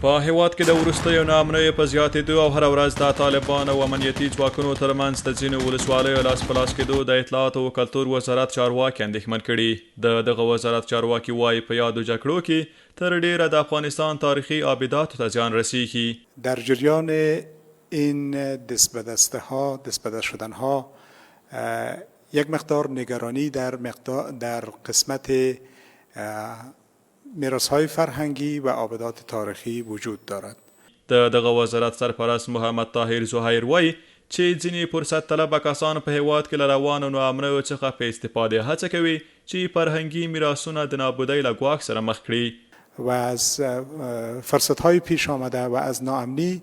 په هیواد کې د وروستیو ناامنیو په زیاتېدو او هره ورځ د طالبانو او امنیتي ځواکونو ترمنځ د ځینو ولسوالیو لاس په لاس کېدو د اطلاعاتو او کلتور وزارت چارواکي اندېښمن کړي. دغه وزارت چارواکي وايي په یادو جګړو کې تر ډیره د افغانستان تاریخي ابداتو ته زیان رسیږي. در جریان این دست به دست شدنها یک مقدار نگرانی در قسمت میراث‌های فرهنگی و ابدات تاریخی وجود دارد. دغه وزارت سرپرست محمد طاهر زهیر وایي چې ځینې فرصت طلبه کسان په هیواد کې له روانو ناامنیو څخه په استفادې هڅه کوي چې فرهنګي میراثونه د نابودۍ له ګواښ سره مخ کړي. و از فرصت‌های پیش آمده و از ناامنی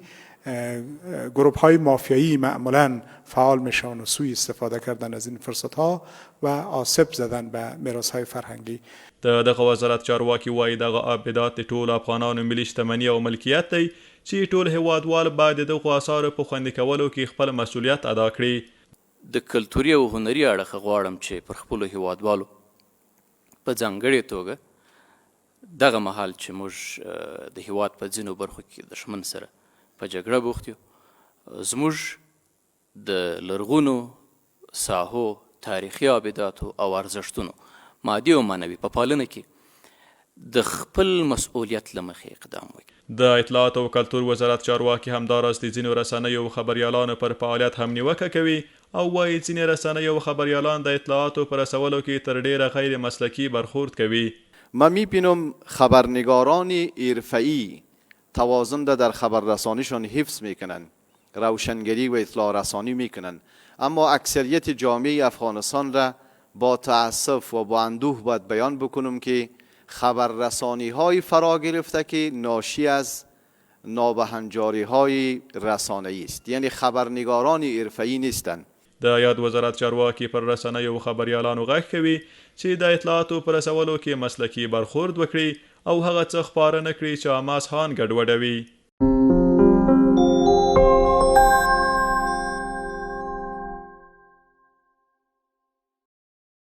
گروه‌های مافیایی معمولاً فعال میشن و سوء استفاده کردن از این فرصت‌ها و آسیب زدن به میراث‌های فرهنگی. دغه وزارت چارواکي وایي دغه ابدات د ټولو افغانانو ملي شتمني او ملکیت دی چې ټول هیوادوال باید دغه آثارو په خوندي کولو کې خپل مسؤلیت ادا کړي. د کلتوري او هنري اړخ غواړم چې پر خپلو هیوادوالو په ځانګړې توګه دغه مهال چې موږ د هیواد په ځینو برخو کې دښمن سره په جګړه بوخت یو، زموږ د لرغونو ساحو تاریخي ابداتو او ارزښتونو مادي او معنوي په پالنه کې د خپل مسؤلیت له مخې اقدام وکړي. د اطلاعاتو او کلتور وزارت چارواکي همداراز د ځینو رسنیو او خبریالانو پر فعالیت هم نیوکه کوي او وایي ځینې رسنیو او خبریالان د اطلاعاتو په رسولو کې تر ډیره غیر مسلکي برخورد کوي. من میبینم خبرنگاران حرفه‌ای توازن در خبررسانیشان حفظ میکنن، روشنگری و اطلاع رسانی میکنن، اما اکثریت جامعه افغانستان را با تأسف و با اندوه باید بیان بکنم که خبررسانی های فرا گرفته که ناشی از نابهنجاری های رسانه‌ای است، یعنی خبرنگاران حرفه‌ای نیستند. د یاد وزارت چارواکي پر رسنیو او خبریالانو غږ کوي چې د اطلاعاتو پر رسولو کې مسلکي برخورد وکړي او هغه څه خپاره نه کړي چې عامه اذهان ګډوډوي.